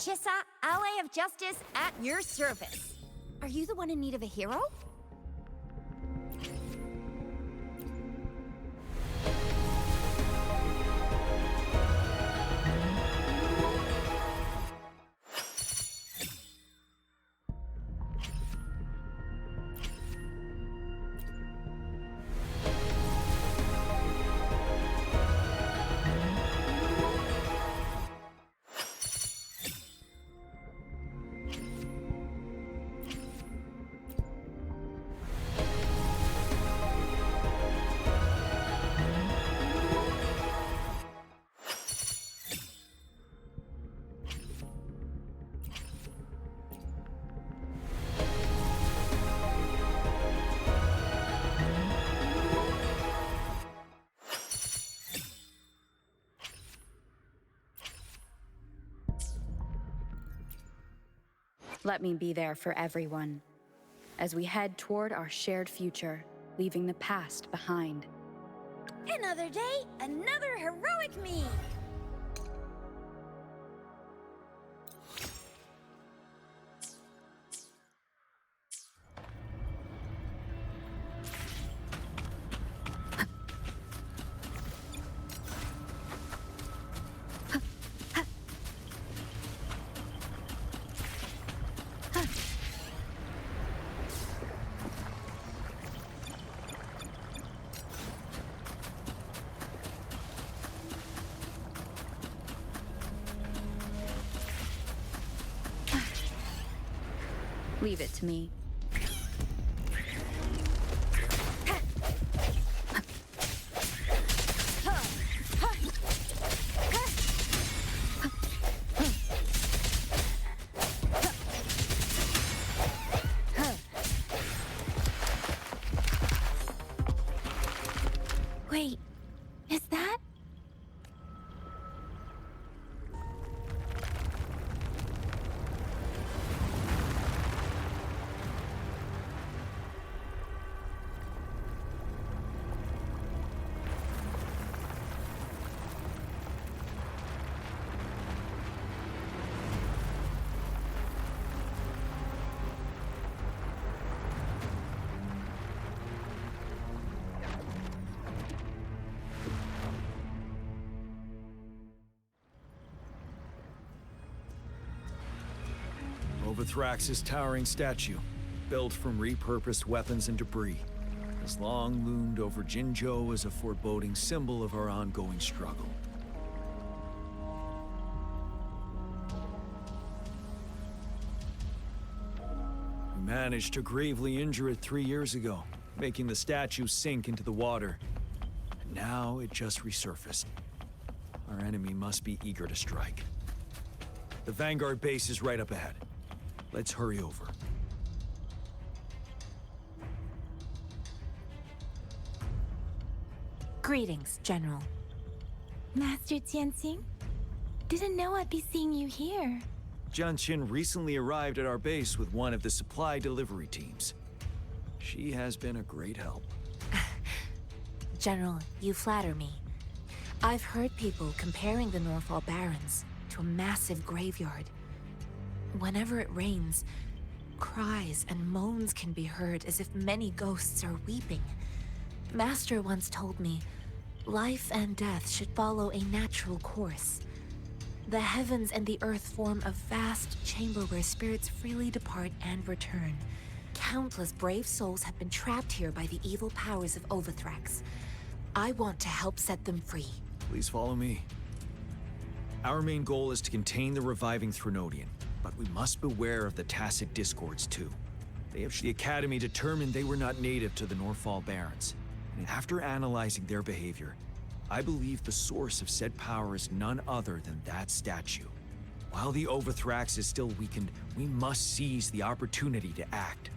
Chissa, ally of justice, at your service. Are you the one in need of a hero? Let me be there for everyone, as we head toward our shared future, leaving the past behind. Another day, another heroic me! Leave it to me. Wait, is that? Wuthrax's towering statue, built from repurposed weapons and debris, has long loomed over Jinzhou as a foreboding symbol of our ongoing struggle. We managed to gravely injure it 3 years ago, making the statue sink into the water. And now it just resurfaced. Our enemy must be eager to strike. The Vanguard base is right up ahead. Let's hurry over. Greetings, General. Master Jianxing? Didn't know I'd be seeing you here. Jianqin recently arrived at our base with one of the supply delivery teams. She has been a great help. General, you flatter me. I've heard people comparing the Northfall Barrens to a massive graveyard. Whenever it rains, cries and moans can be heard as if many ghosts are weeping. Master once told me, life and death should follow a natural course. The heavens and the earth form a vast chamber where spirits freely depart and return. Countless brave souls have been trapped here by the evil powers of Wuthrax. I want to help set them free. Please follow me. Our main goal is to contain the reviving Threnodian, but we must beware of the tacit discords too. The Academy determined they were not native to the Northfall Barrens, and after analyzing their behavior, I believe the source of said power is none other than that statue. While the Wuthrax is still weakened, we must seize the opportunity to act.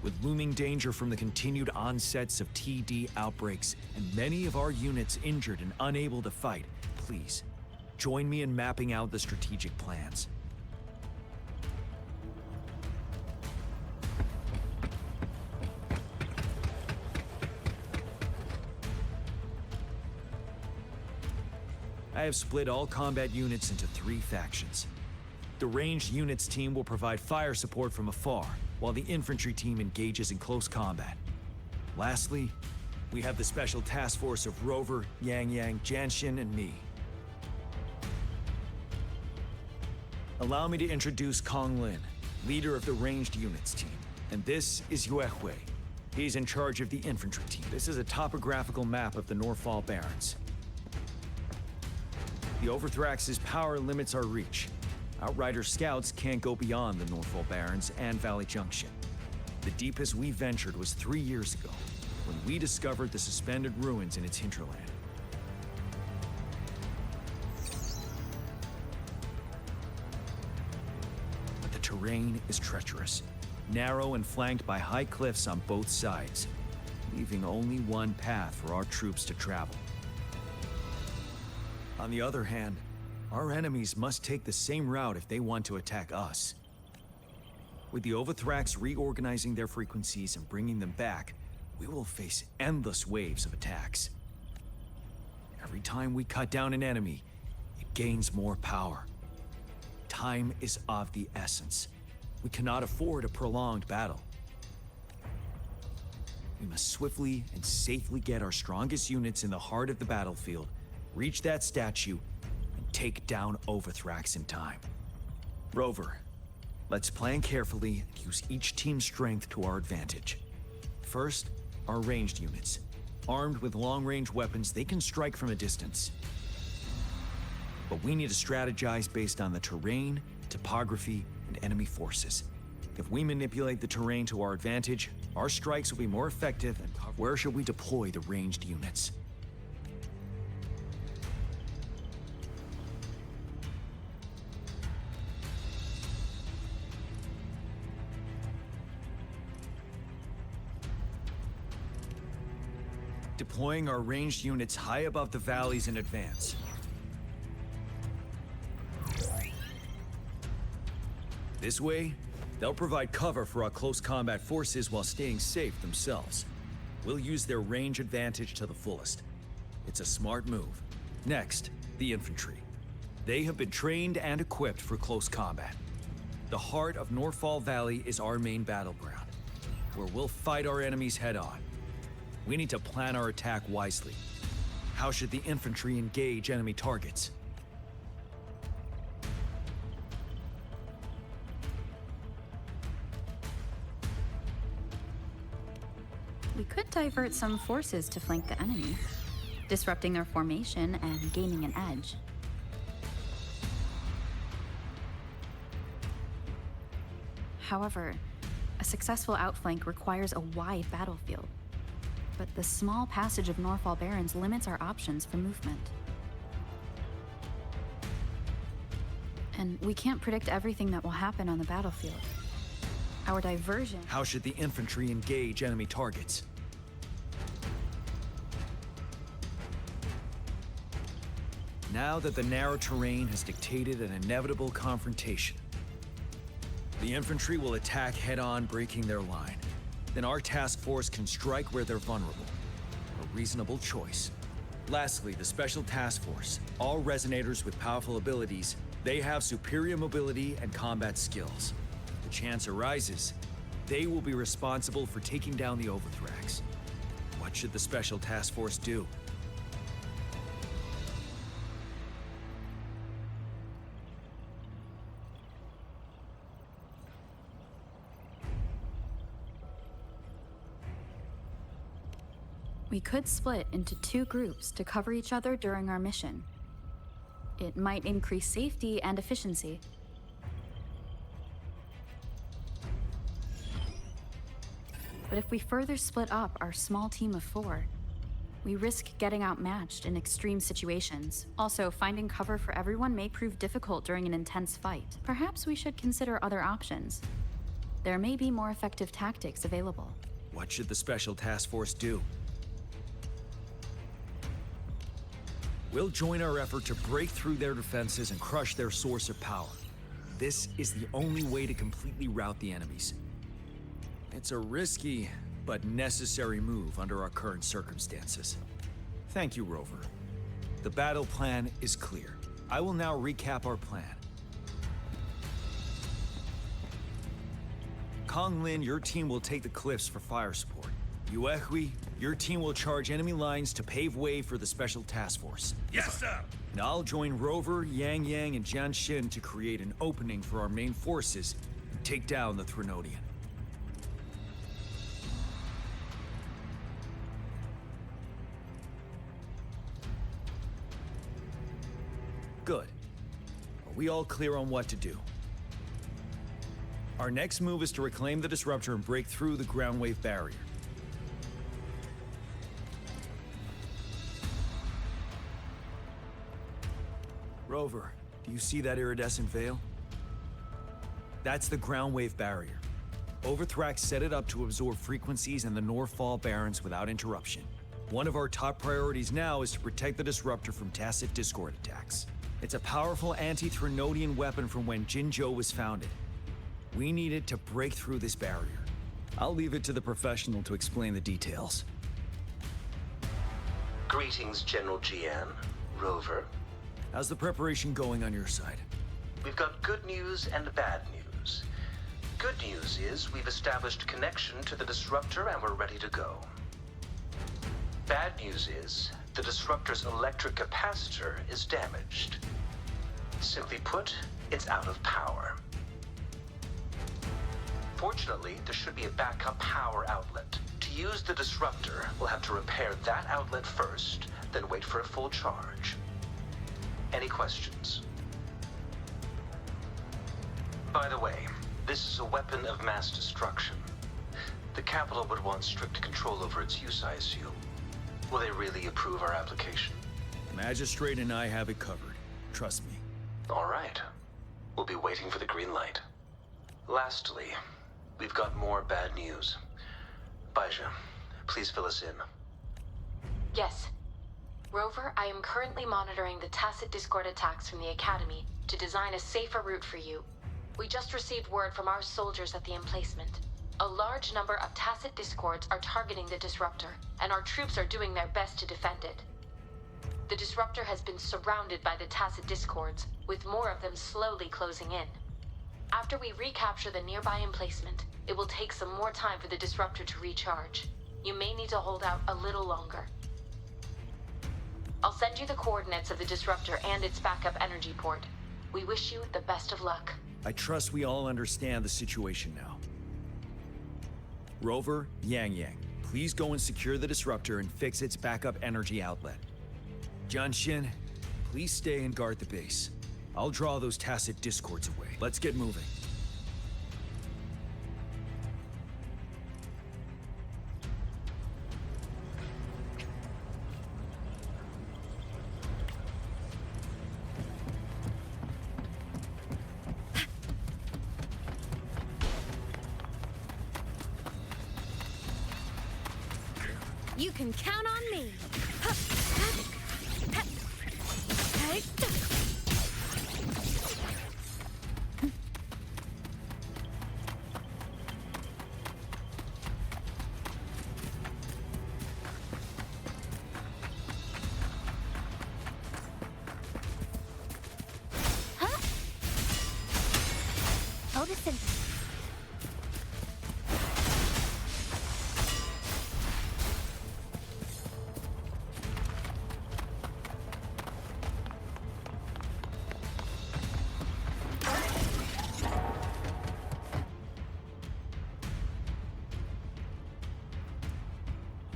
With looming danger from the continued onsets of TD outbreaks and many of our units injured and unable to fight, please, join me in mapping out the strategic plans. I have split all combat units into 3 factions. The ranged units team will provide fire support from afar, while the infantry team engages in close combat. Lastly, we have the special task force of Rover, Yang Yang, Janshin, and me. Allow me to introduce Kong Lin, leader of the ranged units team. And this is Yue Hui. He's in charge of the infantry team. This is a topographical map of the Norfall Barrens. The Overthrax's power limits our reach. Outrider scouts can't go beyond the Norfall Barrens and Valley Junction. The deepest we ventured was 3 years ago, when we discovered the suspended ruins in its hinterland. But the terrain is treacherous, narrow and flanked by high cliffs on both sides, leaving only one path for our troops to travel. On the other hand, our enemies must take the same route if they want to attack us. With the Overthrax reorganizing their frequencies and bringing them back, we will face endless waves of attacks. Every time we cut down an enemy, it gains more power. Time is of the essence. We cannot afford a prolonged battle. We must swiftly and safely get our strongest units in the heart of the battlefield, reach that statue, and take down Overthrax in time. Rover, let's plan carefully and use each team's strength to our advantage. First, our ranged units. Armed with long-range weapons, they can strike from a distance. But we need to strategize based on the terrain, topography, and enemy forces. If we manipulate the terrain to our advantage, our strikes will be more effective. And where should we deploy the ranged units? Deploying our ranged units high above the valleys in advance. This way, they'll provide cover for our close combat forces while staying safe themselves. We'll use their range advantage to the fullest. It's a smart move. Next, the infantry. They have been trained and equipped for close combat. The heart of Norfall Valley is our main battleground, where we'll fight our enemies head-on. We need to plan our attack wisely. How should the infantry engage enemy targets? We could divert some forces to flank the enemy, disrupting their formation and gaining an edge. However, a successful outflank requires a wide battlefield. But the small passage of Norfall Barrens limits our options for movement. And we can't predict everything that will happen on the battlefield. Our diversion... How should the infantry engage enemy targets? Now that the narrow terrain has dictated an inevitable confrontation, the infantry will attack head-on, breaking their line. Then our task force can strike where they're vulnerable. A reasonable choice. Lastly, the Special Task Force. All resonators with powerful abilities, they have superior mobility and combat skills. If the chance arises, they will be responsible for taking down the Overthrax. What should the Special Task Force do? We could split into 2 groups to cover each other during our mission. It might increase safety and efficiency. But if we further split up our small team of 4, we risk getting outmatched in extreme situations. Also, finding cover for everyone may prove difficult during an intense fight. Perhaps we should consider other options. There may be more effective tactics available. What should the Special Task Force do? We'll join our effort to break through their defenses and crush their source of power. This is the only way to completely rout the enemies. It's a risky, but necessary move under our current circumstances. Thank you, Rover. The battle plan is clear. I will now recap our plan. Konglin, your team will take the cliffs for fire support. Yuehui, your team will charge enemy lines to pave way for the special task force. Yes, sir. And I'll join Rover, Yang Yang, and Jian Xin to create an opening for our main forces and take down the Threnodian. Good. Are we all clear on what to do? Our next move is to reclaim the disruptor and break through the ground wave barrier. Rover, do you see that iridescent veil? That's the ground wave barrier. Overthrax set it up to absorb frequencies in the Northfall Barrens without interruption. One of our top priorities now is to protect the disruptor from tacit discord attacks. It's a powerful anti-Threnodian weapon from when Jinzhou was founded. We need it to break through this barrier. I'll leave it to the professional to explain the details. Greetings, General Jian. Rover. How's the preparation going on your side? We've got good news and bad news. Good news is we've established connection to the disruptor and we're ready to go. Bad news is the disruptor's electric capacitor is damaged. Simply put, it's out of power. Fortunately, there should be a backup power outlet. To use the disruptor, we'll have to repair that outlet first, then wait for a full charge. Any questions? By the way, this is a weapon of mass destruction. The capital would want strict control over its use, I assume. Will they really approve our application? Magistrate and I have it covered. Trust me. All right. We'll be waiting for the green light. Lastly, we've got more bad news. Baizha, please fill us in. Yes. Rover, I am currently monitoring the tacit discord attacks from the Academy to design a safer route for you. We just received word from our soldiers at the emplacement. A large number of tacit discords are targeting the disruptor, and our troops are doing their best to defend it. The disruptor has been surrounded by the tacit discords, with more of them slowly closing in. After we recapture the nearby emplacement, it will take some more time for the disruptor to recharge. You may need to hold out a little longer. I'll send you the coordinates of the disruptor and its backup energy port. We wish you the best of luck. I trust we all understand the situation now. Rover, Yang Yang, please go and secure the disruptor and fix its backup energy outlet. Jian Xin, please stay and guard the base. I'll draw those tacit discords away. Let's get moving. You can count on me. Listen.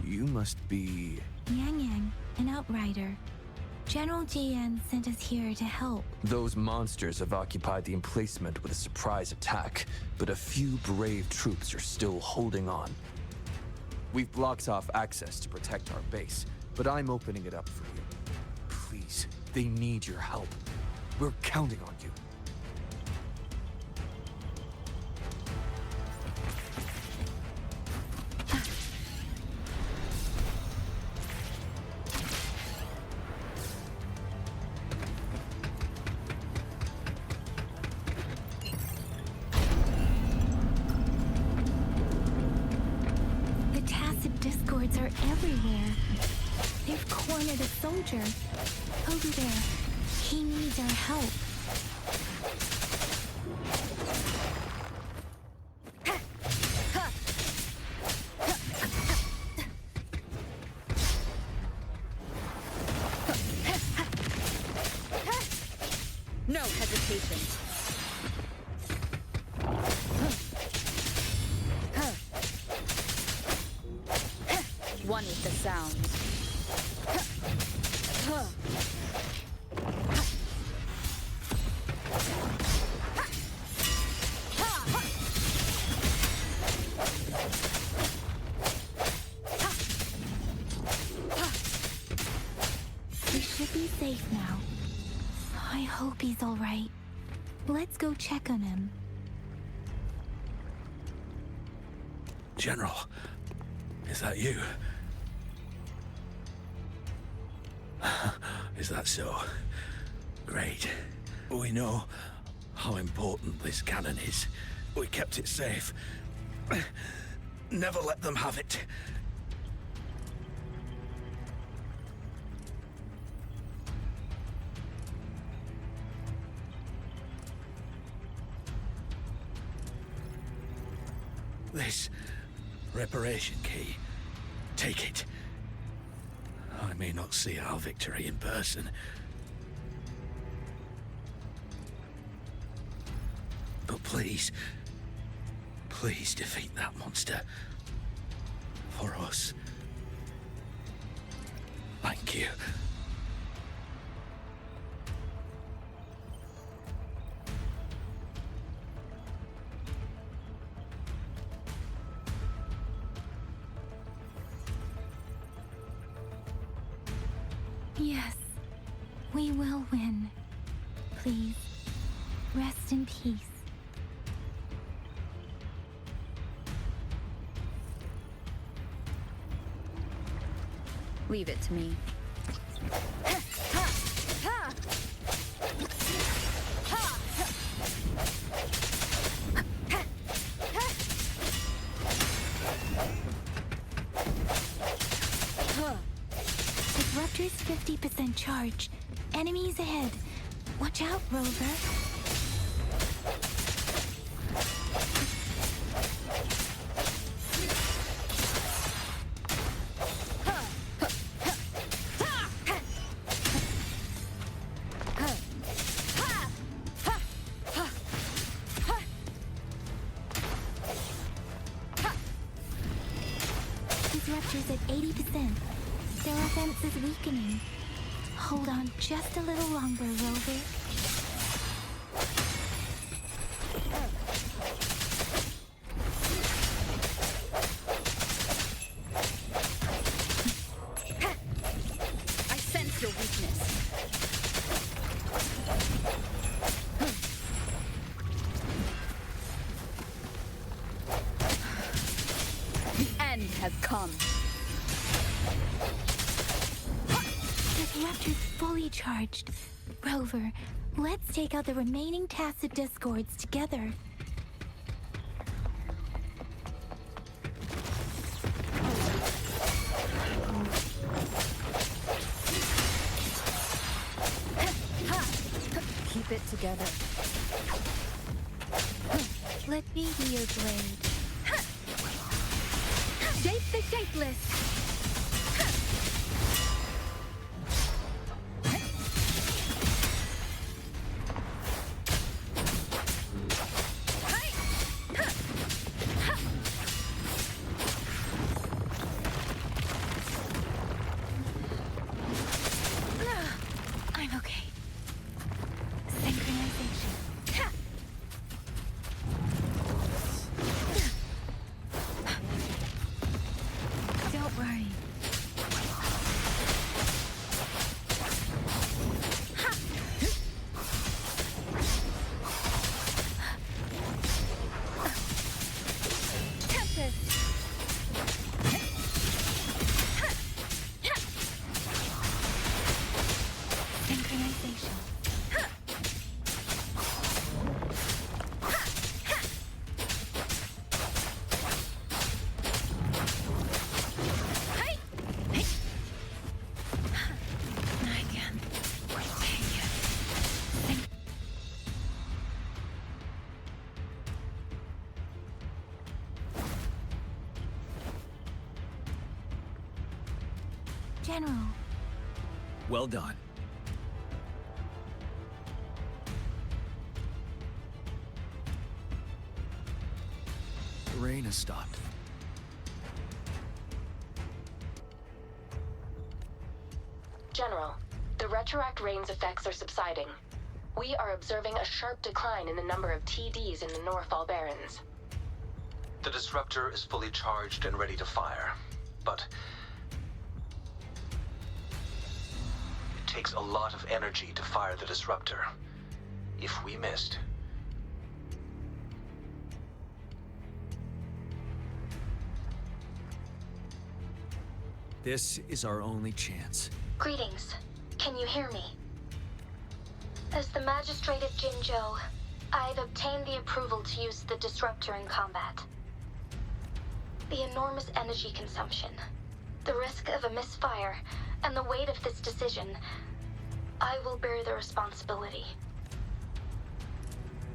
You must be... Yang Yang, an outrider. General Jian sent us here to help. Those monsters have occupied the emplacement with a surprise attack, but a few brave troops are still holding on. We've blocked off access to protect our base, but I'm opening it up for you. Please, they need your help. We're counting on you. Discords are everywhere. They've cornered a soldier. Over there. He needs our help. one with the sounds. We should be safe now. I hope he's all right. Let's go check on him. General, is that you? Is that so? Great. We know how important this cannon is. We kept it safe. Never let them have it. This reparation key. Take it. I may not see our victory in person, but please, please defeat that monster. For us. Thank you. Yes, we will win. Please, rest in peace. Leave it to me. Disruptor's 50% charge. Enemies ahead. Watch out, Rover. Disruptor's at 80%. Their offense is weakening. Hold on just a little longer, Rover. I sense your weakness. The end has come. Disruptor's fully charged. Rover, let's take out the remaining tacit discords together. Keep it together. Let me be your blade. Shape the shapeless! I'm okay. Synchronization. Don't worry. Synchronization. I can take it. General. Well done. The rain has stopped. General, the retroact rain's effects are subsiding. We are observing a sharp decline in the number of TDs in the Norfall Barrens. The disruptor is fully charged and ready to fire, but it takes a lot of energy to fire the disruptor. If we missed... This is our only chance. Greetings. Can you hear me? As the Magistrate of Jinzhou, I've obtained the approval to use the disruptor in combat. The enormous energy consumption, the risk of a misfire, and the weight of this decision, I will bear the responsibility.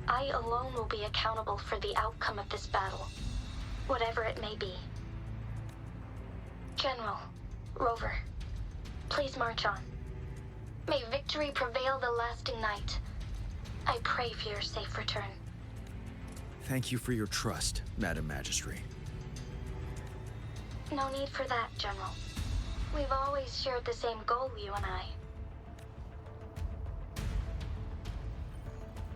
I alone will be accountable for the outcome of this battle, whatever it may be. General, Rover, please march on. May victory prevail the lasting night. I pray for your safe return. Thank you for your trust, Madam Magistrate. No need for that, General. We've always shared the same goal, you and I.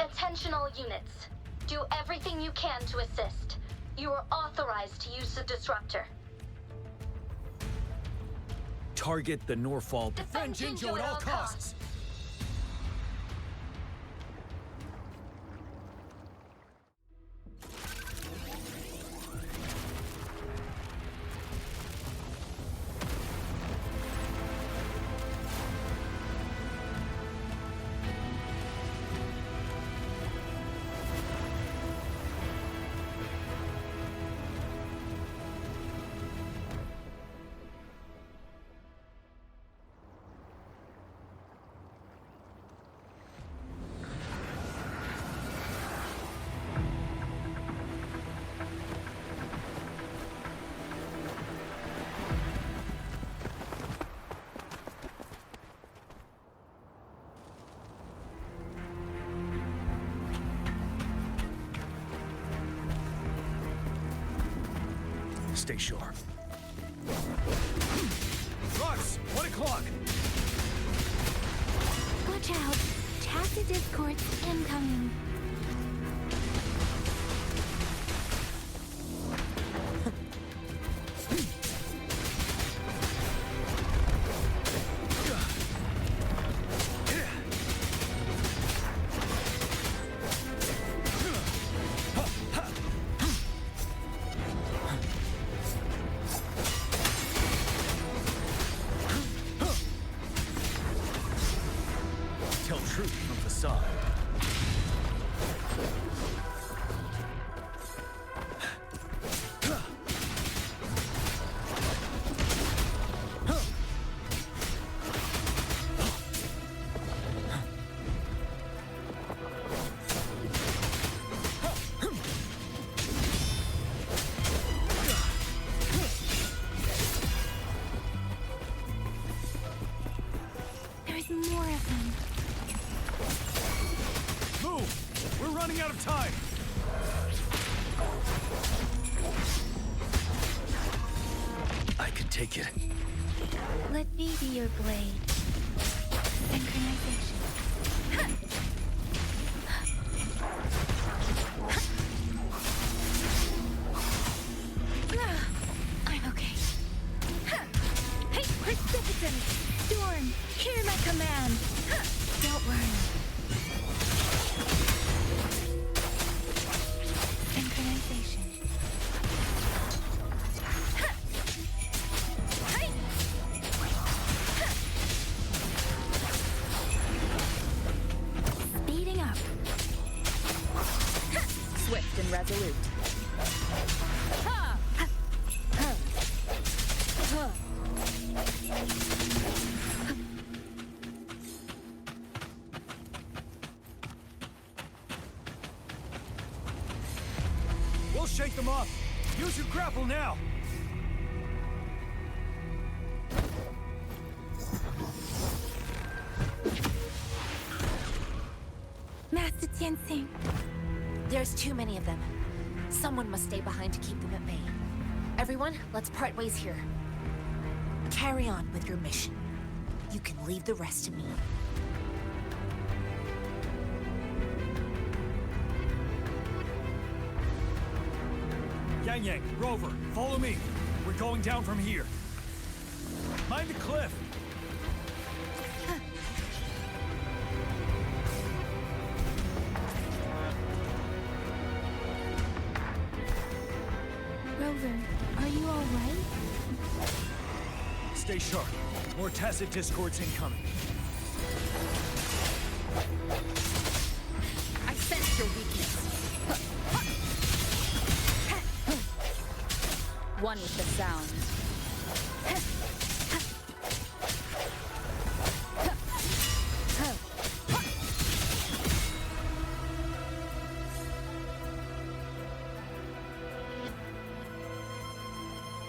Attention all units. Do everything you can to assist. You are authorized to use the disruptor. Target the Norfall. Defend Jinzhou at all costs. Stay sharp. Rux, 1 o'clock. Watch out. Tacit discords incoming. Tell truth from facade. There's more of them. Move! We're running out of time! I can take it. Let me be your blade. Synchronization. I'm okay. Hey, precipitant! Storm, hear my command! Don't worry. Synchronization. Speeding up. Swift and resolute. Ha! Ha! Ha! Ha! We'll shake them off. Use your grapple now. Master Tianxing. There's too many of them. Someone must stay behind to keep them at bay. Everyone, let's part ways here. Carry on with your mission. You can leave the rest to me. Yang Yang, Rover, follow me. We're going down from here. Mind the cliff. Rover, are you all right? Stay sharp. More tacit discords incoming. I sense your weakness. One with the sound.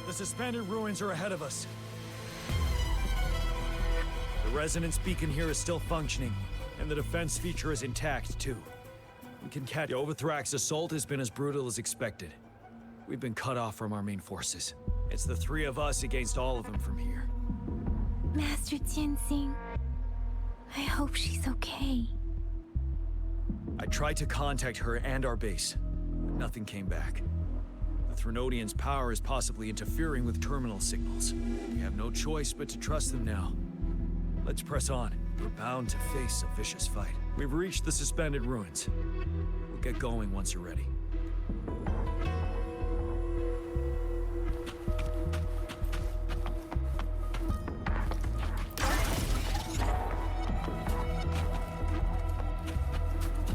The suspended ruins are ahead of us. The resonance beacon here is still functioning, and the defense feature is intact, too. We can catch. The Overthrax assault has been as brutal as expected. We've been cut off from our main forces. It's the three of us against all of them from here. Master Tenzing, I hope she's okay. I tried to contact her and our base, but nothing came back. The Threnodians' power is possibly interfering with terminal signals. We have no choice but to trust them now. Let's press on. We're bound to face a vicious fight. We've reached the suspended ruins. We'll get going once you're ready.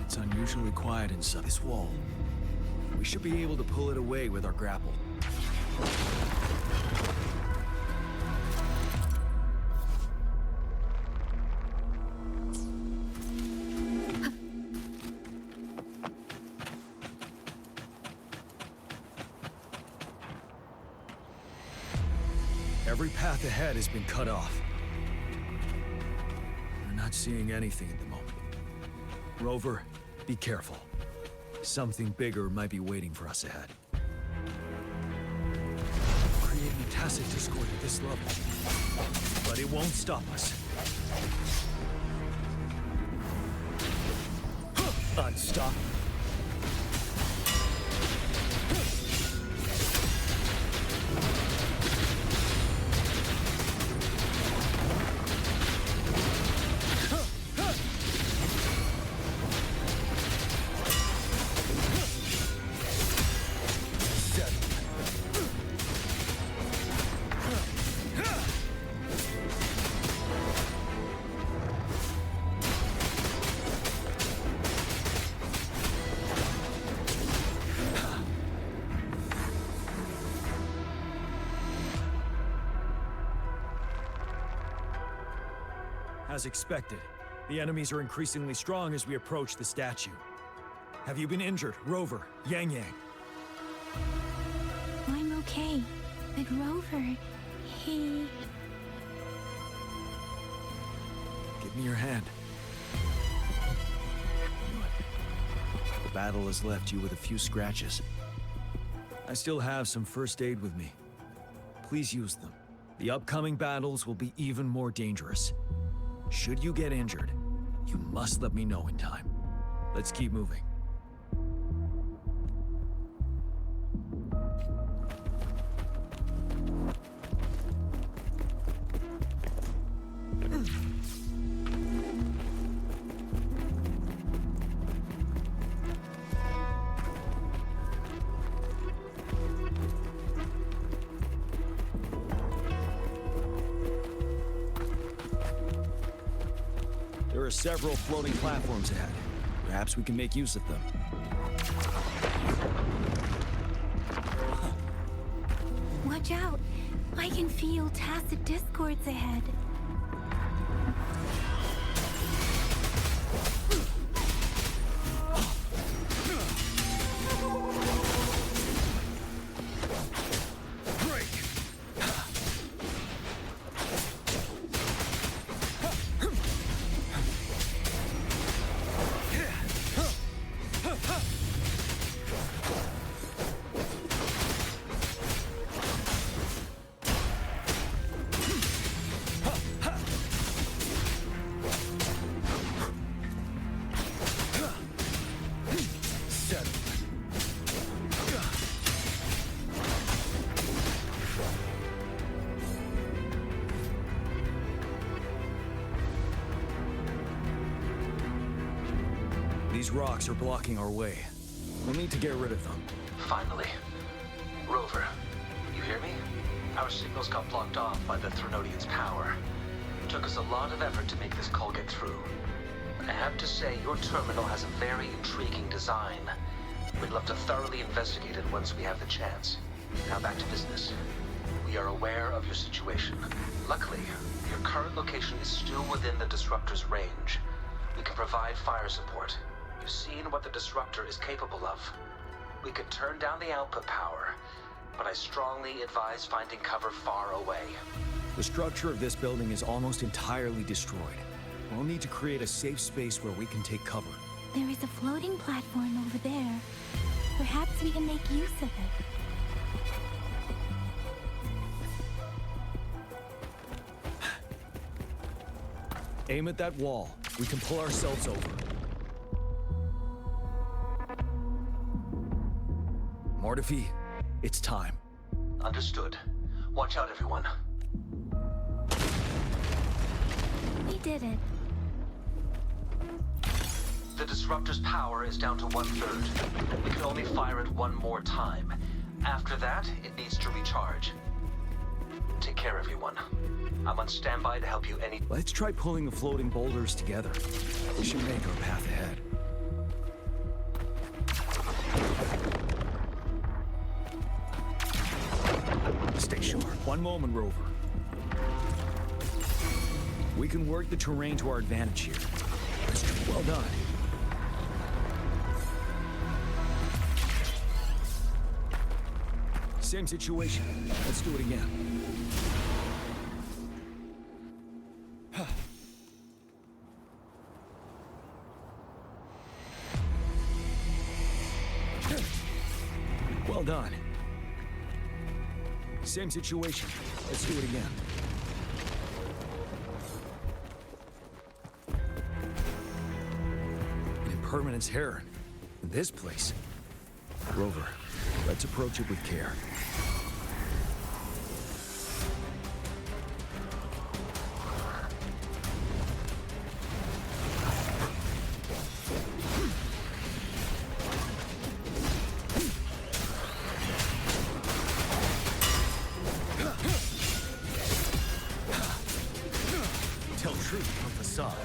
It's unusually quiet inside this wall. We should be able to pull it away with our grapple. Every path ahead has been cut off. We're not seeing anything at the moment. Rover, be careful. Something bigger might be waiting for us ahead. Creating a tacit discord at this level. But it won't stop us. Unstoppable. As expected, the enemies are increasingly strong as we approach the statue. Have you been injured, Rover, Yang Yang? I'm okay. But Rover, he... Give me your hand. The battle has left you with a few scratches. I still have some first aid with me. Please use them. The upcoming battles will be even more dangerous. Should you get injured, you must let me know in time. Let's keep moving. There are several floating platforms ahead. Perhaps we can make use of them. Watch out! I can feel tacit discords ahead. These rocks are blocking our way. We'll need to get rid of them. Finally. Rover, you hear me? Our signals got blocked off by the Threnodian's power. It took us a lot of effort to make this call get through. I have to say, your terminal has a very intriguing design. We'd love to thoroughly investigate it once we have the chance. Now back to business. We are aware of your situation. Luckily, your current location is still within the Disruptor's range. We can provide fire support. You've seen what the Disruptor is capable of. We could turn down the output power, but I strongly advise finding cover far away. The structure of this building is almost entirely destroyed. We'll need to create a safe space where we can take cover. There is a floating platform over there. Perhaps we can make use of it. Aim at that wall. We can pull ourselves over. Mortifi, it's time. Understood. Watch out, everyone. We did it. The Disruptor's power is down to 1/3. We can only fire it one more time. After that, it needs to recharge. Take care, everyone. I'm on standby to help you any... Let's try pulling the floating boulders together. We should make our path ahead. Stay sharp. One moment, Rover. We can work the terrain to our advantage here. Well done. Same situation. Let's do it again. Well done. Same situation. Let's do it again. An impermanence heron. In this place. Rover, let's approach it with care. Tell truth from facade.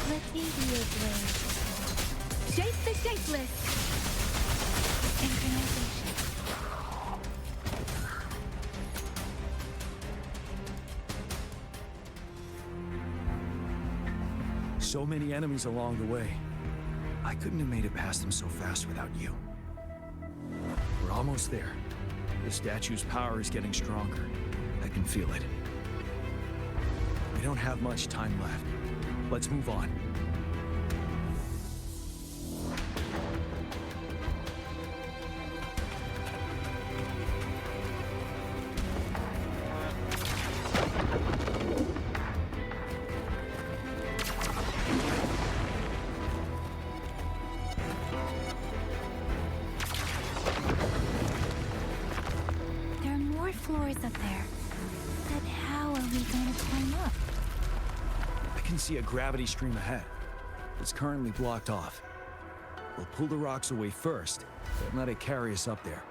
Let me be your blade. Shape the shapeless. Synchronization. So many enemies along the way. I couldn't have made it past them so fast without you. We're almost there. The statue's power is getting stronger. I can feel it. We don't have much time left. Let's move on. There are more floors up there. But how are we going to climb up? I can see a gravity stream ahead. It's currently blocked off. We'll pull the rocks away first, then let it carry us up there.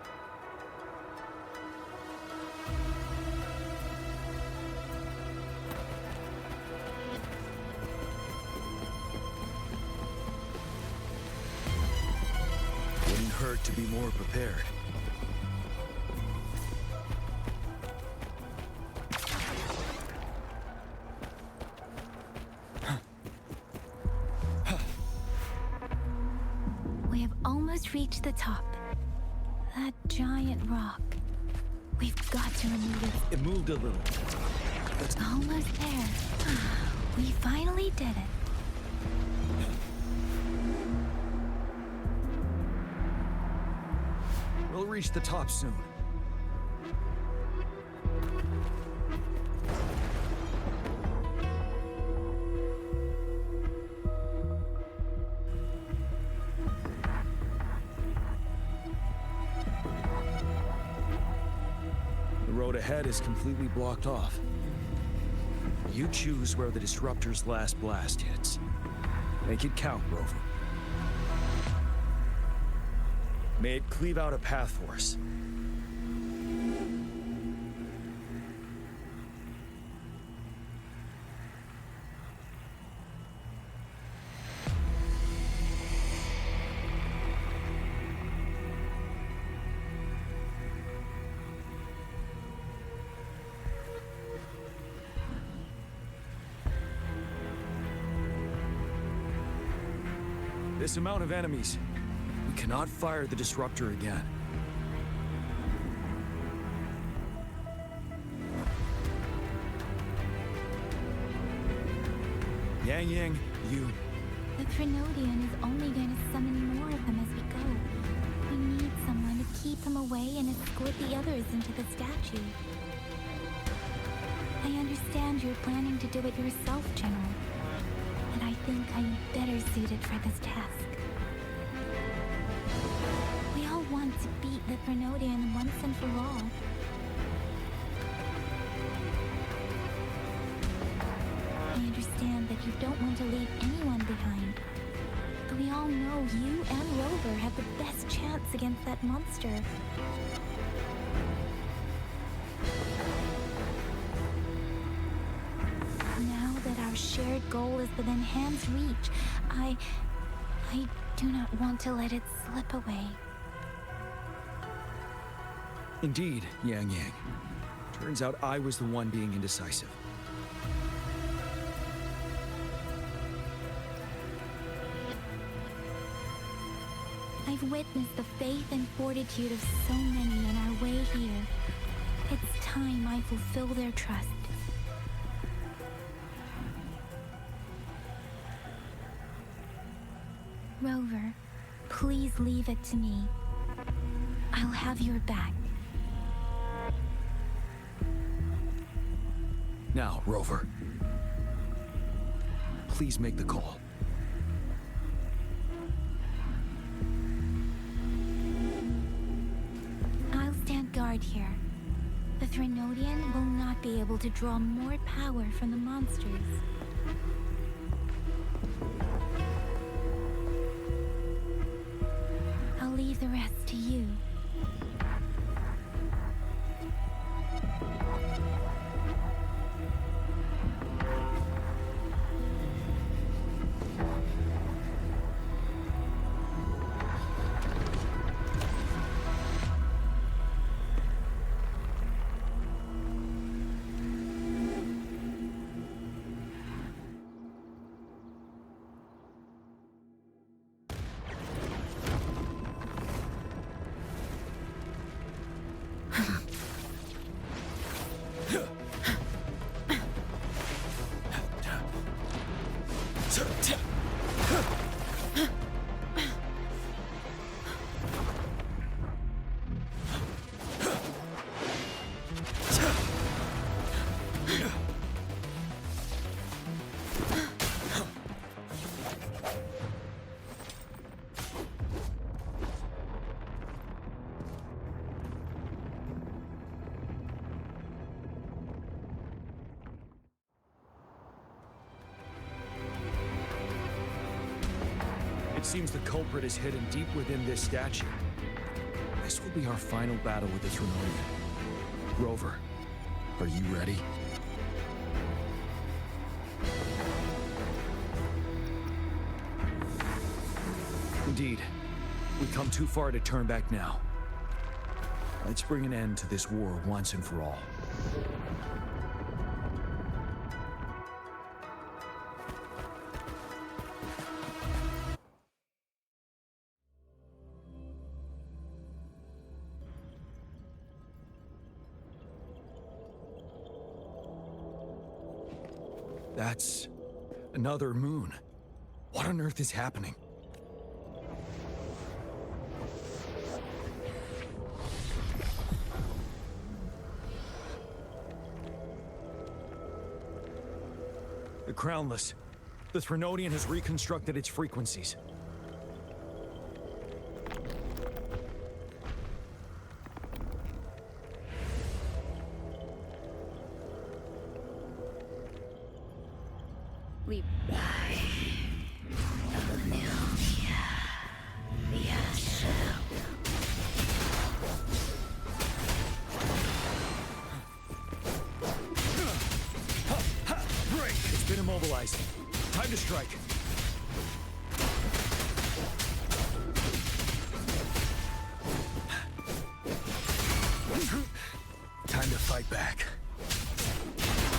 Wouldn't hurt to be more prepared. almost reached the top. That giant rock. We've got to remove it. It moved a little. Almost there. We finally did it. We'll reach the top soon. The road ahead is completely blocked off. You choose where the Disruptor's last blast hits. Make it count, Rover. May it cleave out a path for us. This amount of enemies. We cannot fire the Disruptor again. Yang, you... The Trinodian is only going to summon more of them as we go. We need someone to keep them away and escort the others into the statue. I understand you're planning to do it yourself, General. But I think I'm better suited for this task. We all want to beat the Trinodian once and for all. I understand that you don't want to leave anyone behind. But we all know you and Rover have the best chance against that monster. Now that our shared goal is within hand's reach, I do not want to let it slip away. Indeed, Yang. Turns out I was the one being indecisive. I've witnessed the faith and fortitude of so many in our way here. It's time I fulfill their trust. Rover, please leave it to me. I'll have your back. Now, Rover. Please make the call. I'll stand guard here. The Trinodian will not be able to draw more power from the monsters. I'll leave the rest to you. It seems the culprit is hidden deep within this statue. This will be our final battle with the Trinodian. Rover, are you ready? Indeed. We've come too far to turn back now. Let's bring an end to this war once and for all. That's another moon. What on earth is happening? The Crownless. The Threnodian has reconstructed its frequencies. Leap. Break! It's been immobilized. Time to strike. Time to fight back.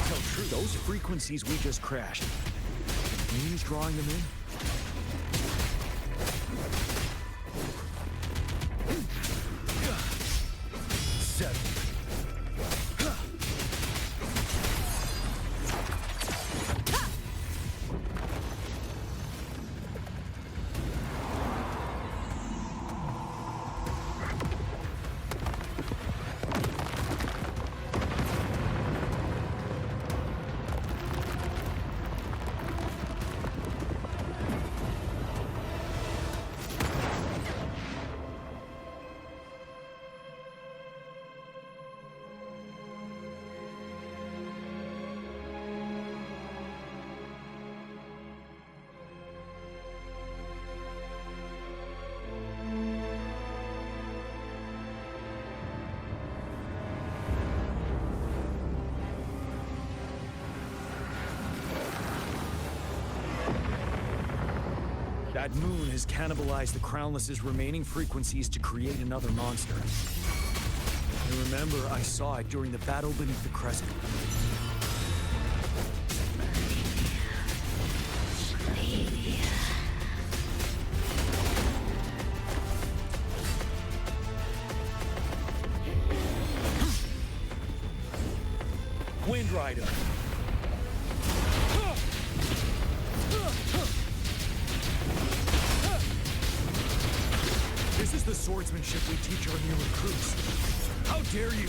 Tell true, those frequencies we just crashed. Moon's drawing them in? Seven. That moon has cannibalized the Crownless's remaining frequencies to create another monster. I remember I saw it during the battle beneath the Crescent. Wind Rider. This is the swordsmanship we teach our new recruits. How dare you!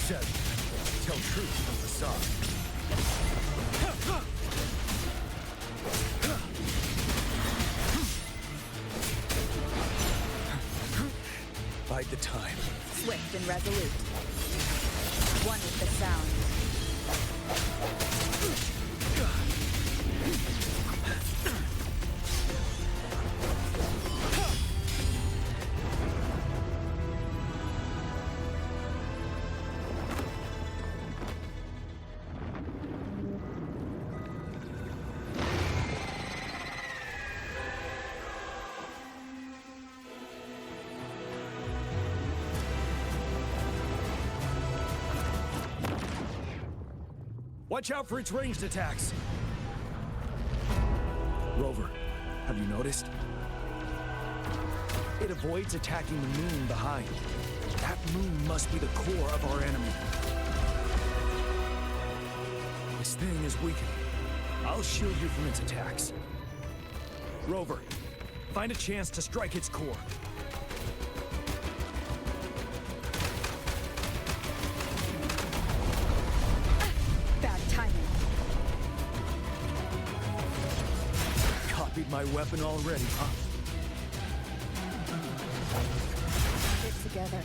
Seven. Tell truth from facade. Bide the time. Swift and resolute. One with the sound. Watch out for its ranged attacks! Rover, have you noticed? It avoids attacking the moon behind. That moon must be the core of our enemy. This thing is weakening. I'll shield you from its attacks. Rover, find a chance to strike its core. My weapon already, huh? Get together.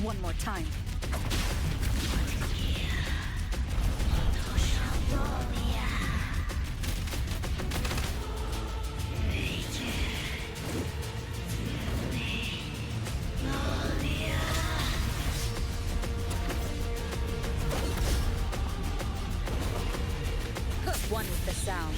one more time. One with the sound.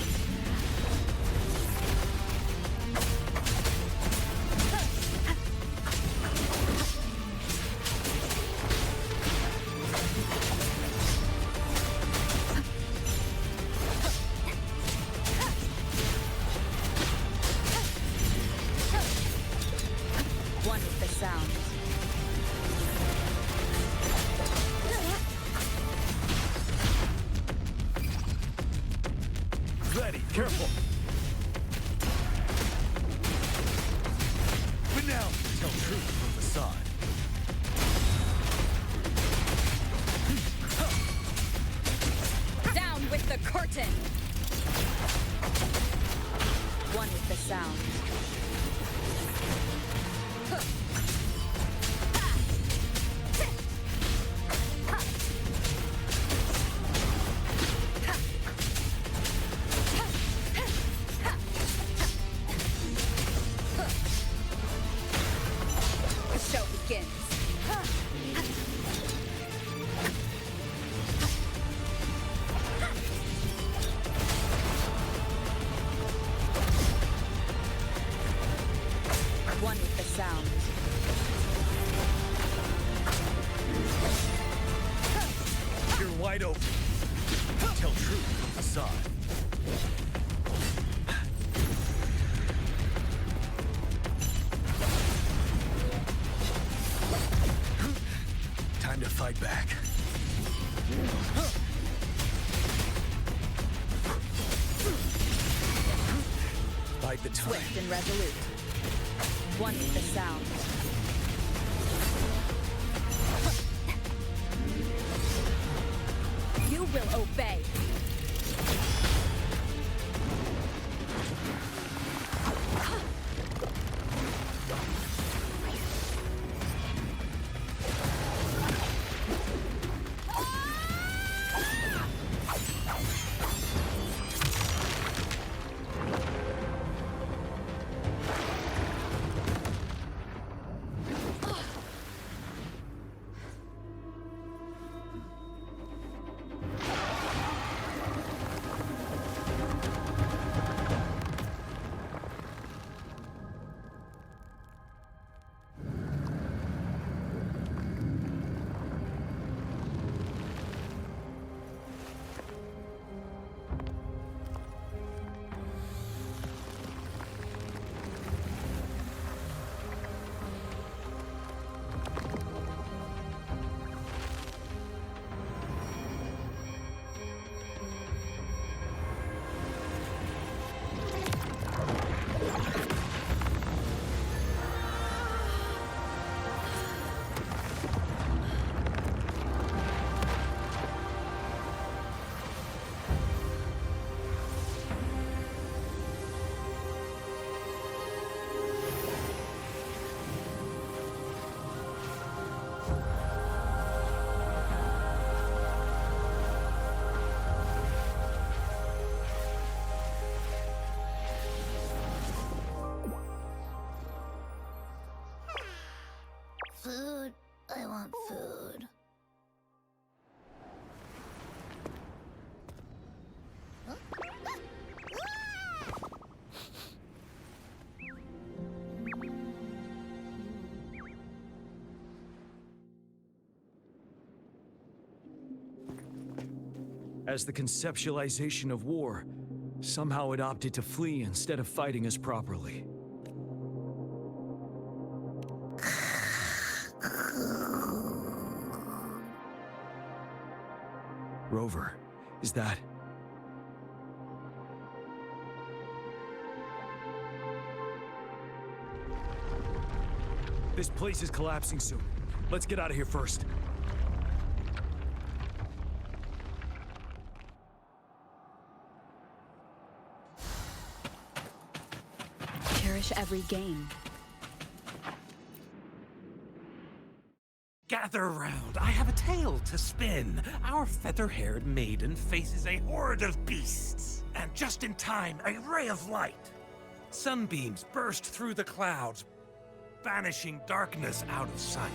One with the sound. Ready, careful. But now, tell truth from facade. Down with the curtain! One with the sound. The show begins. One with the sound. You're wide open. Tell truth from facade. Time to fight back. Bide the time. Swift and resolute. One with the sound. You will obey. Food. I want food. As the conceptualization of war, somehow it opted to flee instead of fighting us properly. Rover, is that... This place is collapsing soon. Let's get out of here first. Cherish every game. Gather round, I have a tale to spin. Our feather-haired maiden faces a horde of beasts. And just in time, a ray of light. Sunbeams burst through the clouds, banishing darkness out of sight.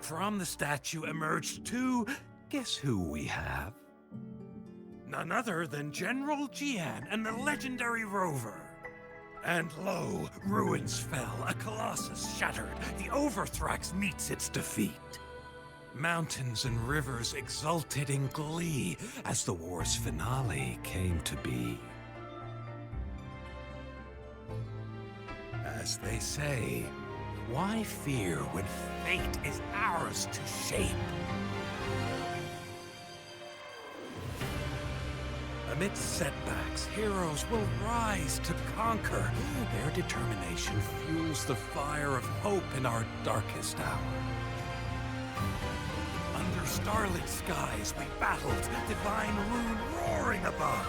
From the statue emerged two... Guess who we have? None other than General Jian and the legendary Rover. And lo, ruins fell, a colossus shattered. The Overthrax meets its defeat. Mountains and rivers exulted in glee as the war's finale came to be. As they say, why fear when fate is ours to shape? Amidst setbacks, heroes will rise to conquer. Their determination fuels the fire of hope in our darkest hour. Under starlit skies we battled, divine rune roaring above.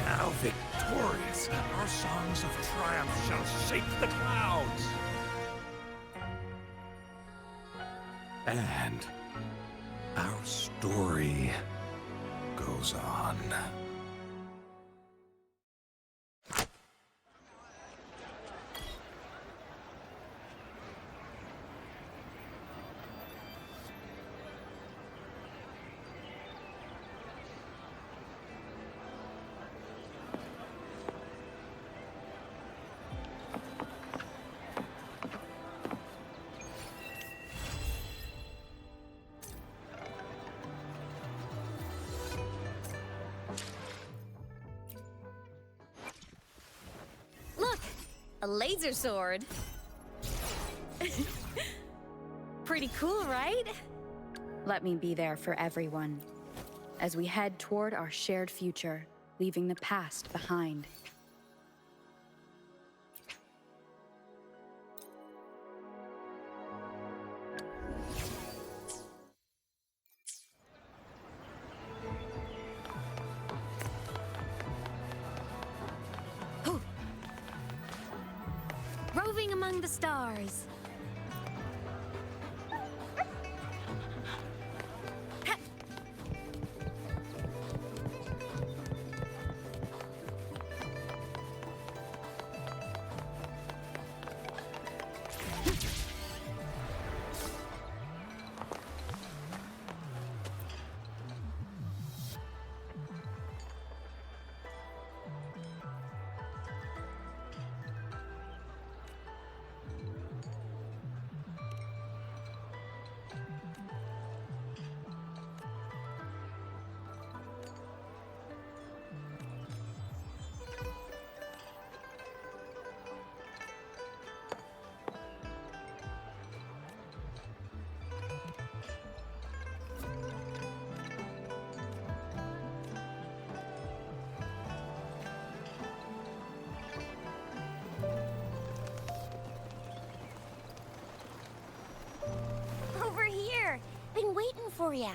Now victorious, our songs of triumph shall shake the clouds. And our story goes on. Look! A laser sword! Pretty cool, right? Let me be there for everyone as we head toward our shared future, leaving the past behind. Roving among the stars. Over here. Been waiting for ya.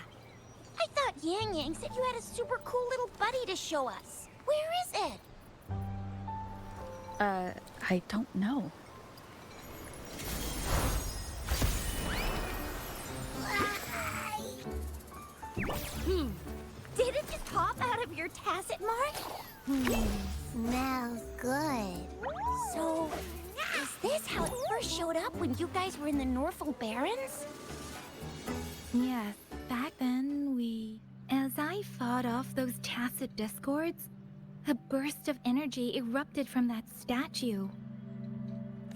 I thought Yang Yang said you had a super cool little buddy to show us. Where is it? I don't know. Did it just pop out of your tacit mark? Smells good. So, is this how it first showed up when you guys were in the Norfolk Barrens? Yes, back then as I fought off those tacit discords, a burst of energy erupted from that statue.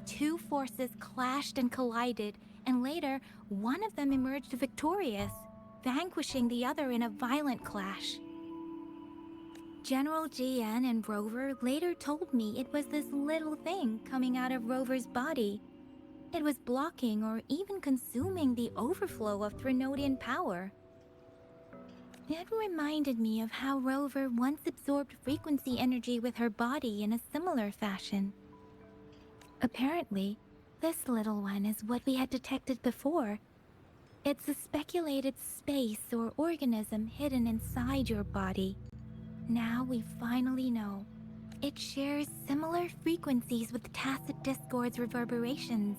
Two forces clashed and collided, and later, one of them emerged victorious, vanquishing the other in a violent clash. General Jian and Rover later told me it was this little thing coming out of Rover's body. It was blocking or even consuming the overflow of Threnodian power. It reminded me of how Rover once absorbed frequency energy with her body in a similar fashion. Apparently, this little one is what we had detected before. It's a speculated space or organism hidden inside your body. Now we finally know. It shares similar frequencies with the Tacit Discord's reverberations.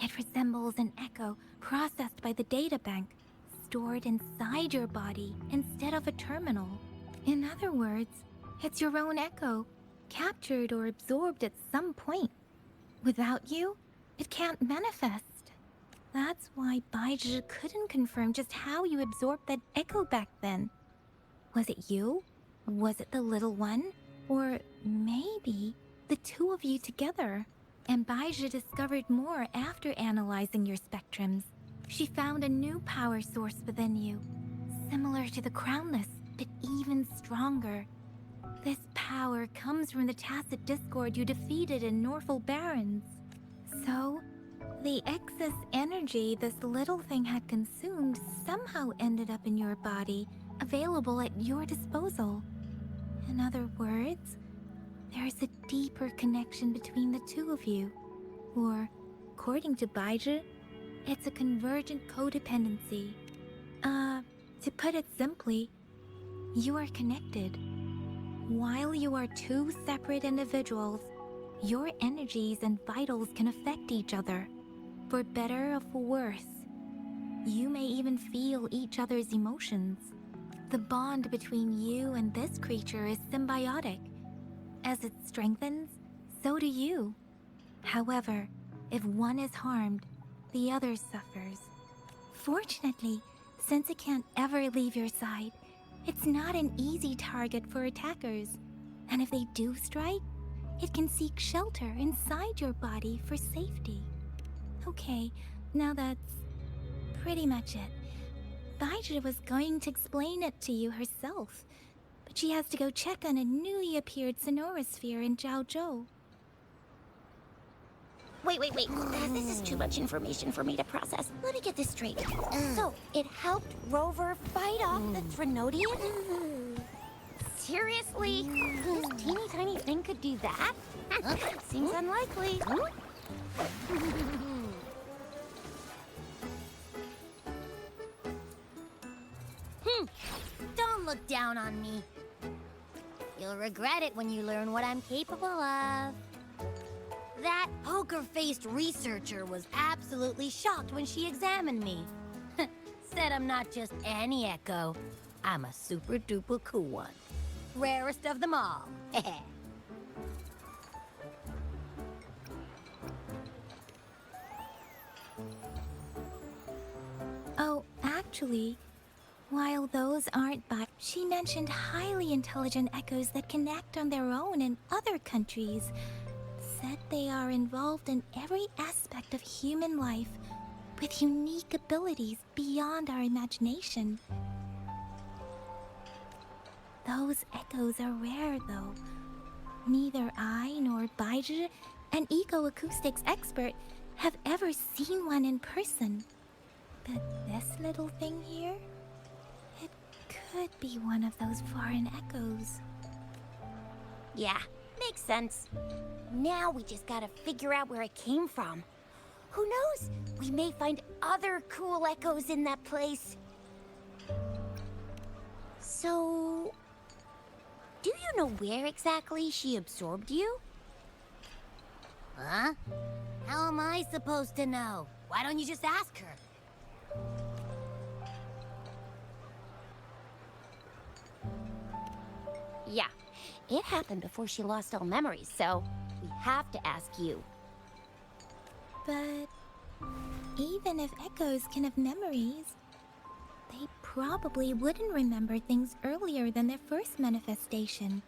It resembles an echo processed by the data bank, stored inside your body instead of a terminal. In other words, it's your own echo, captured or absorbed at some point. Without you, it can't manifest. That's why Baizhi couldn't confirm just how you absorbed that echo back then. Was it you? Was it the little one? Or maybe the two of you together? And Baizhi discovered more after analyzing your spectrums. She found a new power source within you, similar to the Crownless, but even stronger. This power comes from the Tacit Discord you defeated in Norful Barrens. So, the excess energy this little thing had consumed somehow ended up in your body, available at your disposal. In other words, there's a deeper connection between the two of you. Or, according to Baizhi, it's a convergent codependency. To put it simply, you are connected. While you are two separate individuals, your energies and vitals can affect each other, for better or for worse. You may even feel each other's emotions. The bond between you and this creature is symbiotic. As it strengthens, so do you. However, if one is harmed, the other suffers. Fortunately, since it can't ever leave your side, it's not an easy target for attackers. And if they do strike, it can seek shelter inside your body for safety. Okay, now that's pretty much it. Baizhi was going to explain it to you herself, but she has to go check on a newly appeared sonorosphere in Jiaozhou. Wait. This is too much information for me to process. Let me get this straight. So, it helped Rover fight off the Trinodian? Seriously? This teeny tiny thing could do that? Seems unlikely. Don't look down on me. You'll regret it when you learn what I'm capable of. That poker-faced researcher was absolutely shocked when she examined me. Said I'm not just any echo. I'm a super-duper cool one. Rarest of them all. Oh, actually, while those aren't back, she mentioned highly intelligent echoes that can act on their own in other countries. Said they are involved in every aspect of human life with unique abilities beyond our imagination. Those echoes are rare, though. Neither I nor Baizhi, an eco-acoustics expert, have ever seen one in person. But this little thing here, it could be one of those foreign echoes. Yeah, makes sense. Now we just gotta figure out where it came from. Who knows? We may find other cool echoes in that place. So, do you know where exactly she absorbed you? Huh? How am I supposed to know? Why don't you just ask her? Yeah, it happened before she lost all memories, so we have to ask you. But even if echoes can have memories, they probably wouldn't remember things earlier than their first manifestation.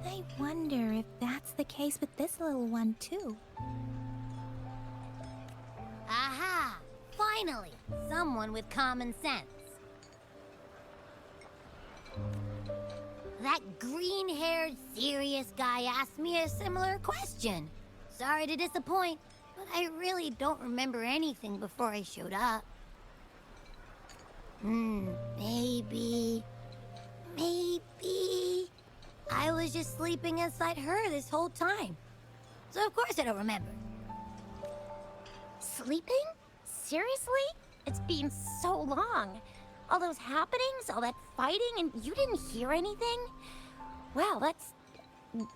I wonder if that's the case with this little one, too. Aha! Finally! Someone with common sense. That green-haired, serious guy asked me a similar question. Sorry to disappoint, but I really don't remember anything before I showed up. Maybe I was just sleeping inside her this whole time. So of course I don't remember. Sleeping? Seriously? It's been so long. All those happenings, all that fighting, and you didn't hear anything? Well,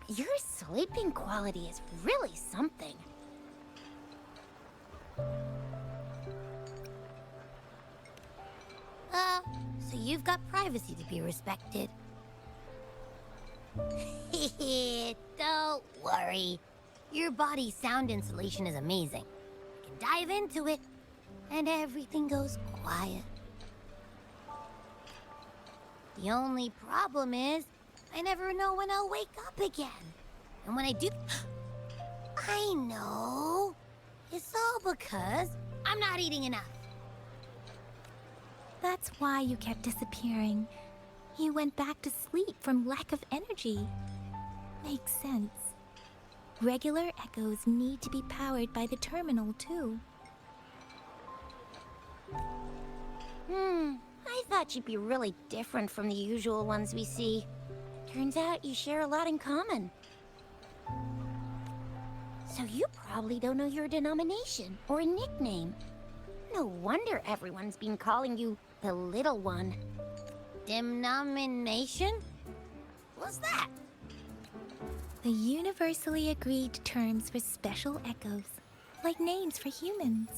Your sleeping quality is really something. So you've got privacy to be respected. Don't worry. Your body's sound insulation is amazing. I can dive into it, and everything goes quiet. The only problem is, I never know when I'll wake up again. And when I do... I know. It's all because I'm not eating enough. That's why you kept disappearing. You went back to sleep from lack of energy. Makes sense. Regular echoes need to be powered by the terminal, too. I thought you'd be really different from the usual ones we see. Turns out you share a lot in common. So you probably don't know your denomination or nickname. No wonder everyone's been calling you the Little One. Denomination? What's that? The universally agreed terms for special echoes, like names for humans.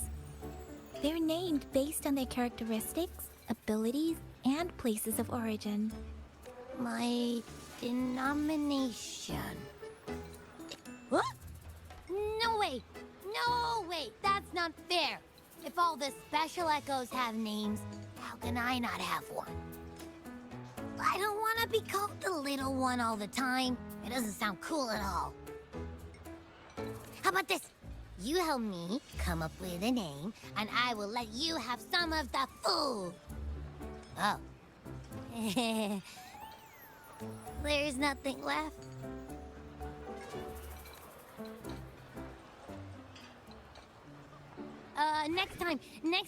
They're named based on their characteristics, abilities, and places of origin. My denomination. What? No way! No way! That's not fair! If all the special echoes have names, how can I not have one? I don't want to be called the Little One all the time. It doesn't sound cool at all. How about this? You help me come up with a name, and I will let you have some of the food. Oh. There's nothing left. Next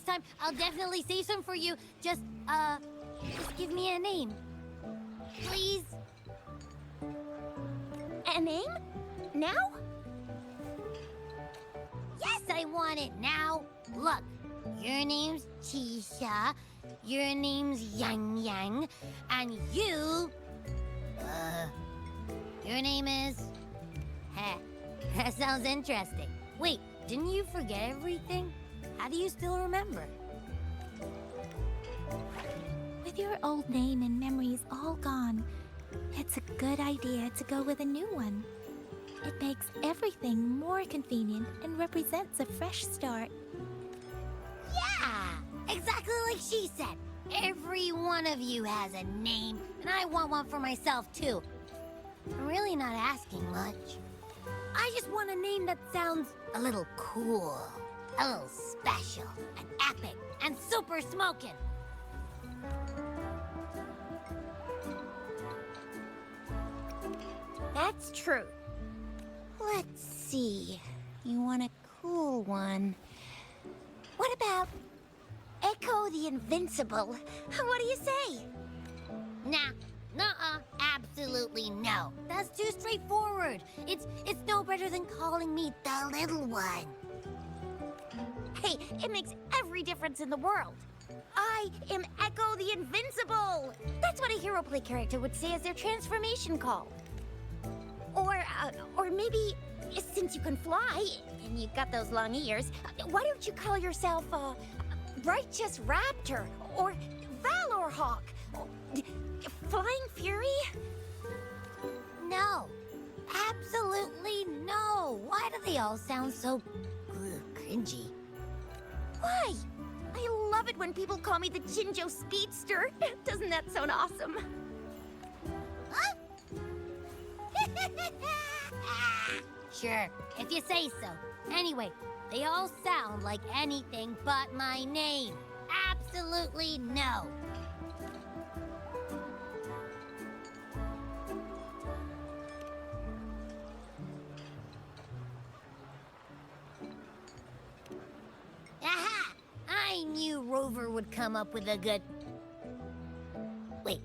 time, I'll definitely save some for you. Just give me a name. Please? A name? Now? Yes, I want it now. Look, your name's Tisha, your name's Yang Yang, and you... your name is... Heh, that sounds interesting. Wait, didn't you forget everything? How do you still remember? With your old name and memories all gone, it's a good idea to go with a new one. It makes everything more convenient and represents a fresh start. Yeah! Exactly like she said. Every one of you has a name, and I want one for myself, too. I'm really not asking much. I just want a name that sounds a little cool, a little special, and epic, and super smokin'. That's true. Let's see. You want a cool one. What about Echo the Invincible? What do you say? Nah. Nuh-uh. Absolutely no. That's too straightforward. It's no better than calling me the Little One. Hey, it makes every difference in the world. I am Echo the Invincible. That's what a hero play character would say as their transformation call. Or maybe, since you can fly, and you've got those long ears, why don't you call yourself, Righteous Raptor, or Valor Hawk, Flying Fury? No. Absolutely no. Why do they all sound so cringy? Why? I love it when people call me the Jinjo Speedster. Doesn't that sound awesome? Huh? Sure, if you say so. Anyway, they all sound like anything but my name. Absolutely no. Aha! I knew Rover would come up with a good... Wait,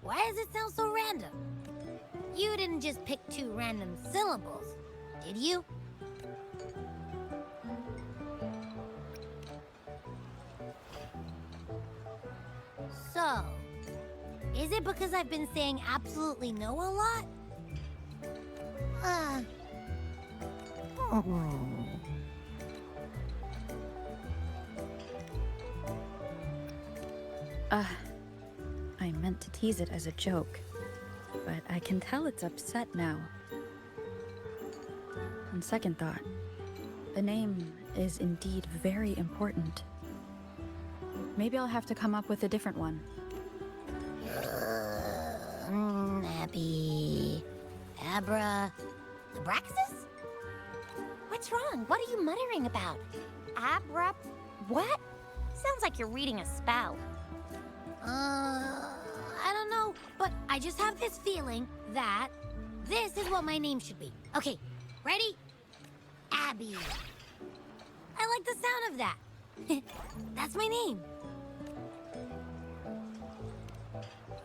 why does it sound so random? You didn't just pick two random syllables, did you? So, is it because I've been saying absolutely no a lot? I meant to tease it as a joke, but I can tell it's upset now. On second thought, the name is indeed very important. Maybe I'll have to come up with a different one. Abby... Abraxas? What's wrong? What are you muttering about? What? Sounds like you're reading a spell. I don't know, but I just have this feeling that this is what my name should be. Okay, ready? Abby. I like the sound of that. That's my name.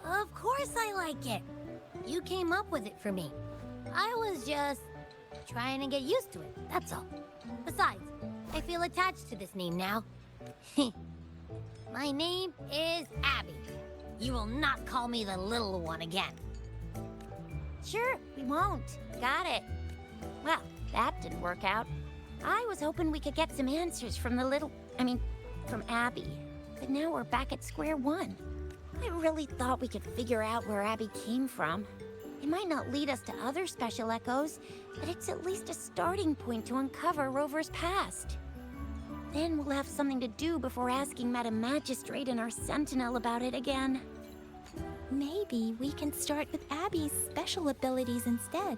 Of course I like it. You came up with it for me. I was just trying to get used to it, that's all. Besides, I feel attached to this name now. My name is Abby. You will not call me the little one again. Sure, we won't. Got it. Well, that didn't work out. I was hoping we could get some answers from from Abby. But now we're back at square one. I really thought we could figure out where Abby came from. It might not lead us to other special echoes, but it's at least a starting point to uncover Rover's past. Then we'll have something to do before asking Madam Magistrate and our Sentinel about it again. Maybe we can start with Abby's special abilities instead.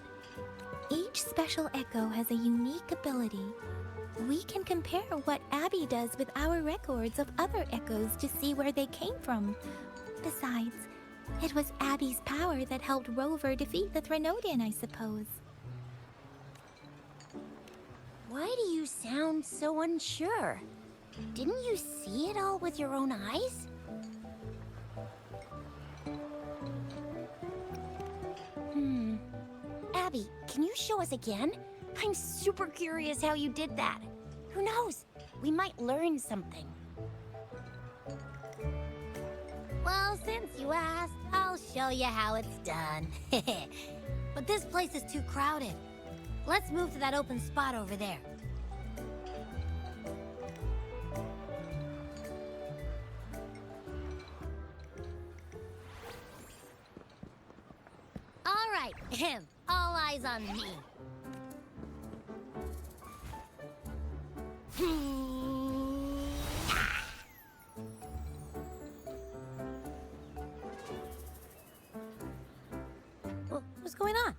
Each special echo has a unique ability. We can compare what Abby does with our records of other echoes to see where they came from. Besides, it was Abby's power that helped Rover defeat the Threnodian, I suppose. Why do you sound so unsure? Didn't you see it all with your own eyes? Abby, can you show us again? I'm super curious how you did that. Who knows? We might learn something. Well, since you asked, I'll show you how it's done. But this place is too crowded. Let's move to that open spot over there. All right, all eyes on me. What's going on?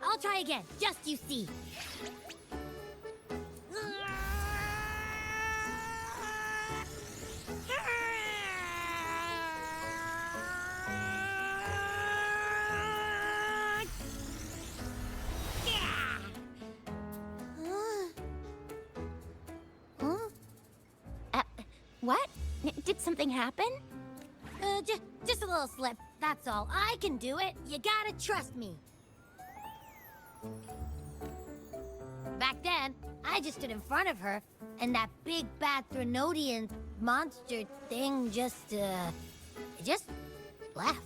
I'll try again, just you see. What? Did something happen? Just a little slip, that's all. I can do it. You gotta trust me. Back then, I just stood in front of her, and that big bad Threnodian monster thing just left.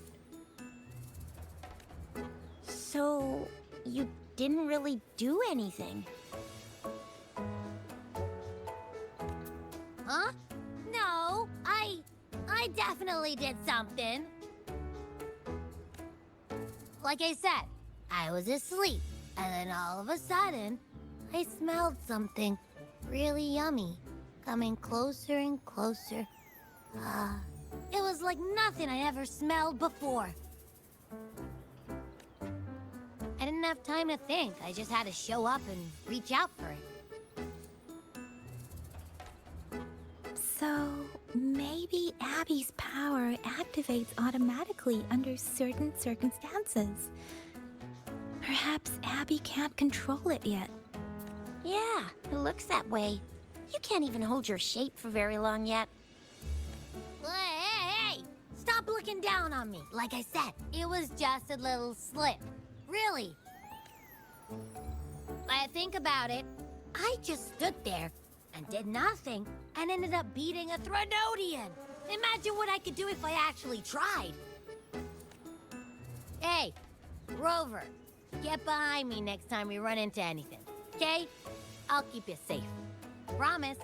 So, you didn't really do anything? Huh? No, I definitely did something. Like I said, I was asleep, and then all of a sudden, I smelled something really yummy, coming closer and closer. It was like nothing I ever smelled before. I didn't have time to think. I just had to show up and reach out for it. So, maybe Abby's power activates automatically under certain circumstances. Perhaps Abby can't control it yet. Yeah, it looks that way. You can't even hold your shape for very long yet. Hey! Stop looking down on me. Like I said, it was just a little slip. Really. When I think about it, I just stood there and did nothing and ended up beating a Threnodian. Imagine what I could do if I actually tried. Hey, Rover, Get behind me next time we run into anything, okay? I'll keep you safe. Promise.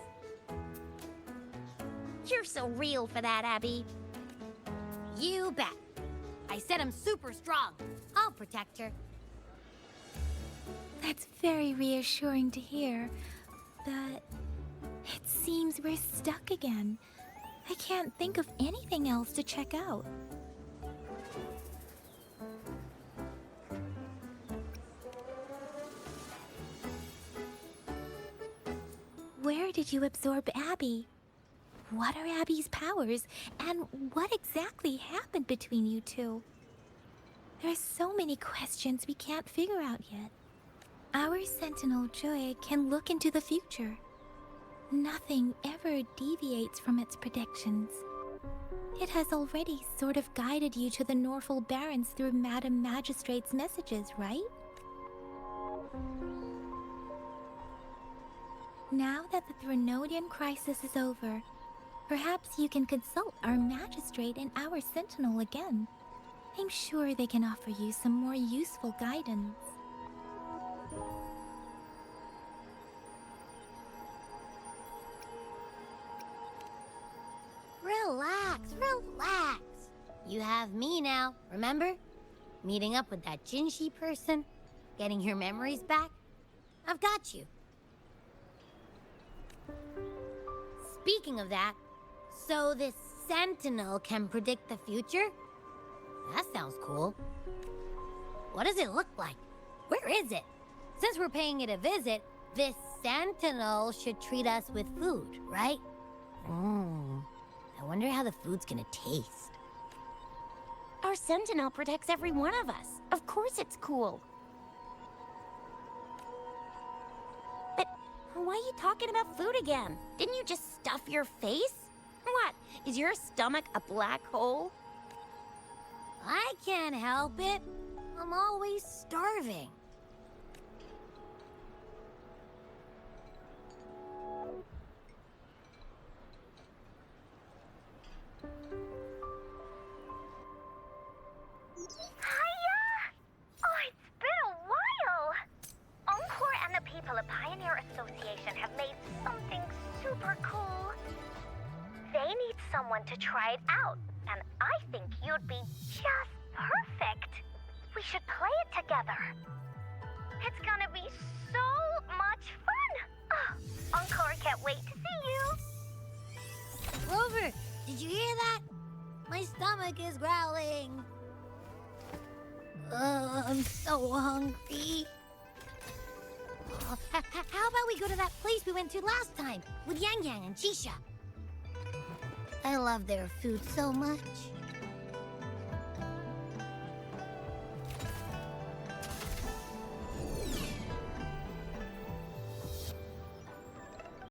You're so real for that, Abby. You bet. I said I'm super strong. I'll protect her. That's very reassuring to hear, but it seems we're stuck again. I can't think of anything else to check out. Where did you absorb Abby? What are Abby's powers, and what exactly happened between you two? There are so many questions we can't figure out yet. Our Sentinel Joy can look into the future. Nothing ever deviates from its predictions. It has already sort of guided you to the Norful Barrens through Madam Magistrate's messages, right? Now that the Threnodian crisis is over, perhaps you can consult our Magistrate and our Sentinel again. I'm sure they can offer you some more useful guidance. Relax, relax. You have me now, remember? Meeting up with that Jinshi person, getting your memories back. I've got you. Speaking of that, so this Sentinel can predict the future? That sounds cool. What does it look like? Where is it? Since we're paying it a visit, this Sentinel should treat us with food, right? I wonder how the food's gonna taste. Our Sentinel protects every one of us. Of course it's cool. But why are you talking about food again? Didn't you just stuff your face? What? Is your stomach a black hole? I can't help it. I'm always starving. Hiya! Oh, it's been a while! Encore and the people of Pioneer Association have made something super cool. They need someone to try it out, and I think you'd be just perfect. We should play it together. It's gonna be so much fun! Oh, Encore can't wait to see you! Rover, did you hear that? My stomach is growling. I'm so hungry. How about we go to that place we went to last time with Yang Yang and Chisha? I love their food so much.